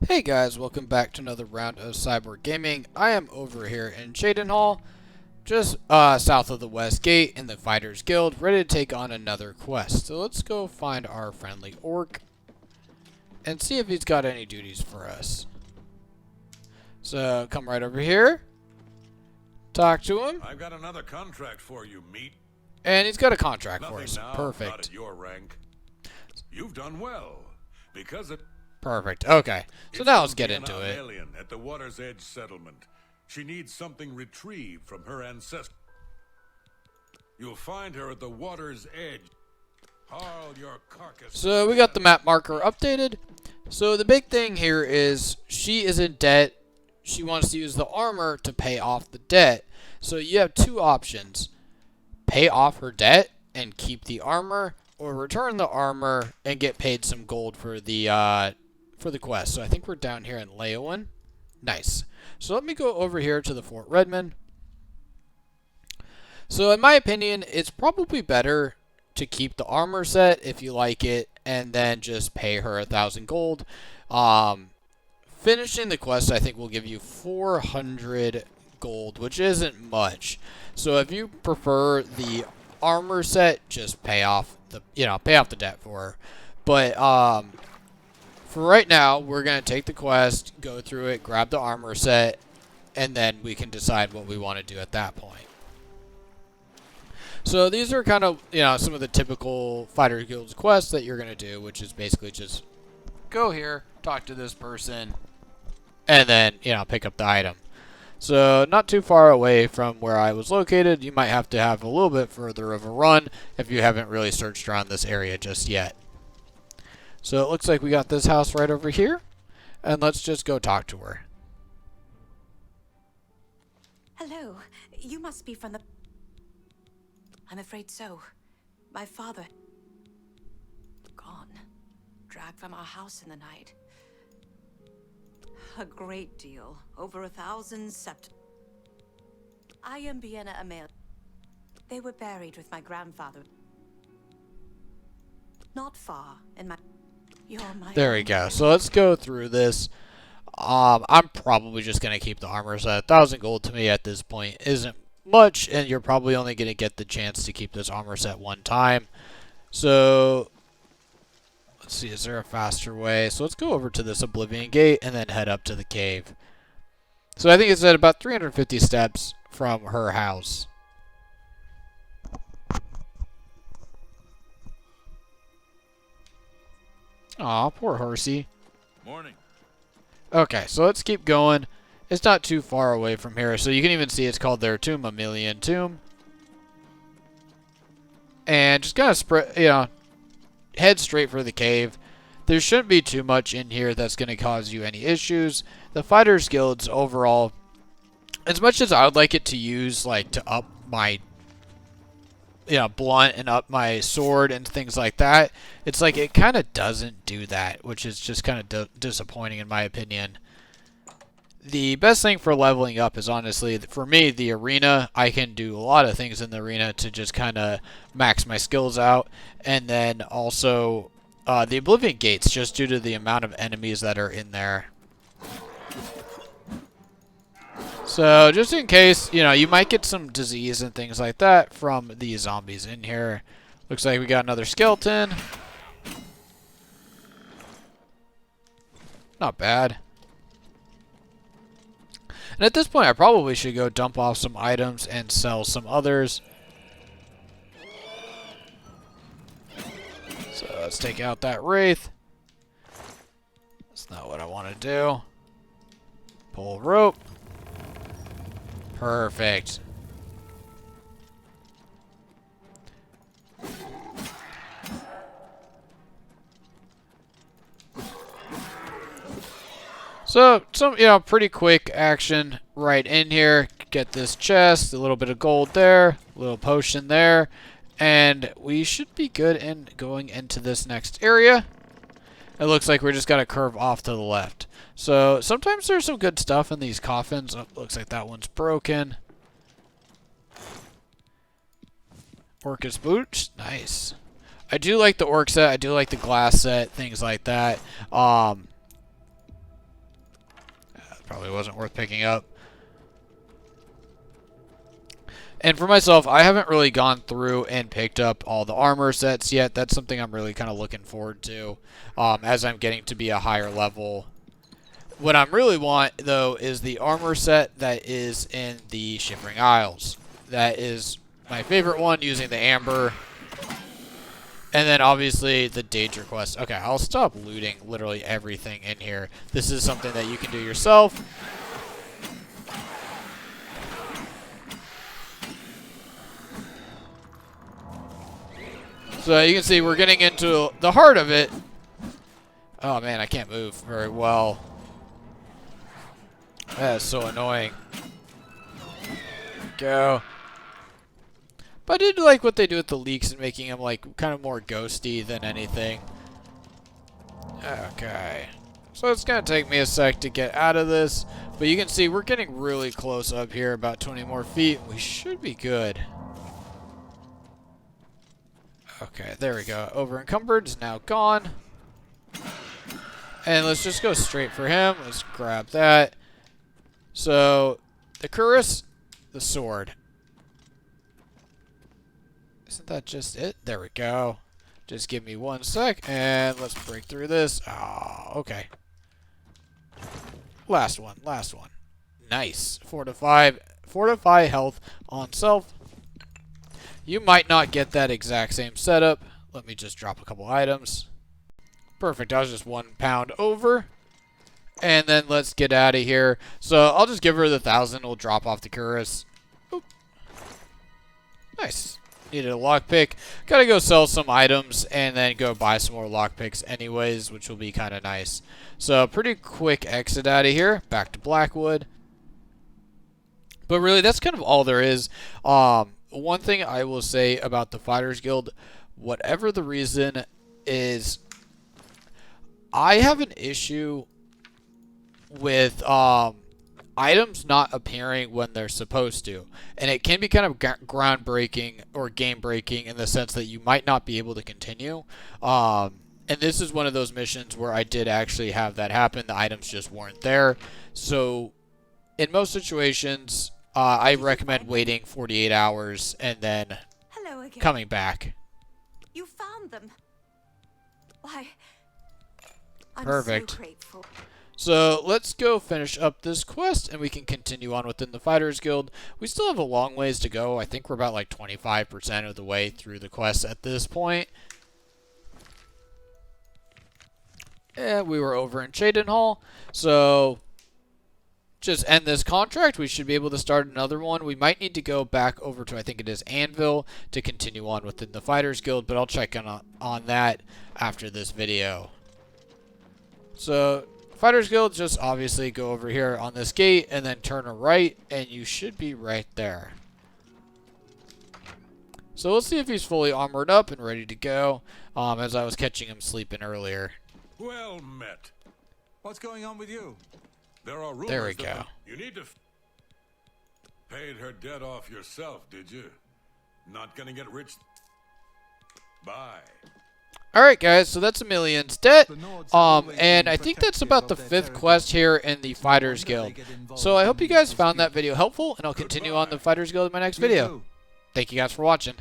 Hey guys, welcome back to another round of Cyborg Gaming. I am over here in Cheydinhal, just south of the West Gate in the Fighters Guild, ready to take on another quest. So let's go find our friendly orc and see if he's got any duties for us. So come right over here, talk to him, I've got another contract for you, meat. and he's got a contract for Nothing us. now, Perfect. not at your rank. You've done well, because it... Perfect. Okay, so now let's get into it. Amelion at the Water's Edge settlement. She needs something retrieved from her ancestor. You'll find her at the Water's Edge. Haul your carcass. So we got the map marker updated. So the big thing here is she is in debt. She wants to use the armor to pay off the debt. So you have two options. Pay off her debt and keep the armor, or return the armor and get paid some gold for the quest. So I think we're down here in Leyawiin. Nice. So let me go over here to the Fort Redmond. So in my opinion, it's probably better to keep the armor set if you like it, and then just pay her 1,000 gold. Finishing the quest, I think, will give you 400 gold, which isn't much. So if you prefer the armor set, just pay off the debt for her. But for right now, we're gonna take the quest, go through it, grab the armor set, and then we can decide what we want to do at that point. So these are kind of, some of the typical Fighter Guild quests that you're going to do, which is basically just go here, talk to this person, and then, pick up the item. So not too far away from where I was located. You might have to have a little bit further of a run if you haven't really searched around this area just yet. So it looks like we got this house right over here, and let's just go talk to her. Hello, you must be from the... I'm afraid so. My father... gone. Dragged from our house in the night. A great deal. Over 1,000 sept... I am Biene Amelion. They were buried with my grandfather. Not far in my... You're my... There we go. So let's go through this. I'm probably just going to keep the armor set. 1,000 gold to me at this point isn't much, and you're probably only going to get the chance to keep this armor set one time. So let's see, is there a faster way? So let's go over to this Oblivion gate and then head up to the cave. So I think it's at about 350 steps from her house. Aw, poor horsey. Morning. Okay, so let's keep going. It's not too far away from here, so you can even see it's called their tomb, Amelion tomb. And just kind of head straight for the cave. There shouldn't be too much in here that's going to cause you any issues. The Fighters Guilds overall, as much as I would like it to use, to up my blunt and up my sword and things like that, it's like it kind of doesn't do that, which is just kind of disappointing in my opinion. The best thing for leveling up is honestly, for me, the arena. I can do a lot of things in the arena to just kind of max my skills out. And then also the Oblivion gates, just due to the amount of enemies that are in there. So just in case, you might get some disease and things like that from these zombies in here. Looks like we got another skeleton. Not bad. And at this point, I probably should go dump off some items and sell some others. So let's take out that wraith. That's not what I want to do. Pull rope. Perfect. So, some, pretty quick action right in here. Get this chest, a little bit of gold there, a little potion there, and we should be good in going into this next area. It looks like we're just got to curve off to the left. So, sometimes there's some good stuff in these coffins. Oh, looks like that one's broken. Orcus boots, nice. I do like the orc set. I do like the glass set, things like that. probably wasn't worth picking up. And for myself, I haven't really gone through and picked up all the armor sets yet. That's something I'm really kind of looking forward to as I'm getting to be a higher level. What I really want, though, is the armor set that is in the Shivering Isles. That is my favorite one, using the amber. And then, obviously, the Danger Quest. Okay, I'll stop looting literally everything in here. This is something that you can do yourself. So you can see we're getting into the heart of it. Oh man, I can't move very well. That is so annoying. Go. But I did like what they do with the leaks and making them like kind of more ghosty than anything. Okay. So it's going to take me a sec to get out of this. But you can see we're getting really close up here, about 20 more feet. We should be good. Okay, there we go. Over encumbered is now gone. And let's just go straight for him. Let's grab that. So, the cuirass, the sword. Isn't that just it? There we go. Just give me 1 sec, and let's break through this. Oh, okay. Last one, last one. Nice. Fortify health on self. You might not get that exact same setup. Let me just drop a couple items. Perfect. I was just 1 pound over. And then let's get out of here. So I'll just give her the 1,000. We'll drop off the cuirass. Oop. Nice. Needed a lockpick. Gotta go sell some items and then go buy some more lockpicks anyways, which will be kind of nice. So pretty quick exit out of here. Back to Blackwood. But really, that's kind of all there is. One thing I will say about the Fighters Guild, whatever the reason is, I have an issue with items not appearing when they're supposed to. And it can be kind of groundbreaking or game-breaking in the sense that you might not be able to continue. And this is one of those missions where I did actually have that happen. The items just weren't there. So in most situations, I recommend waiting 48 hours and then coming back. You found them. Why, I'm perfect. so grateful. So let's go finish up this quest and we can continue on within the Fighters Guild. We still have a long ways to go. I think we're about like 25% of the way through the quest at this point. And we were over in Cheydinhal. So just end this contract. We should be able to start another one. We might need to go back over to, I think it is Anvil, to continue on within the Fighters Guild, but I'll check on that after this video. So Fighters Guild, just obviously go over here on this gate and then turn a right, and you should be right there. So we'll see if he's fully armored up and ready to go, as I was catching him sleeping earlier. Well met. What's going on with you? There are rumors There we that go. you need to paid her debt off yourself, did you? Not gonna get rich. Bye. Alright guys, so that's Amelion's debt, and I think that's about the 5th quest here in the Fighters Guild. So I hope you guys found that video helpful, and I'll continue on the Fighters Guild in my next video. Thank you guys for watching.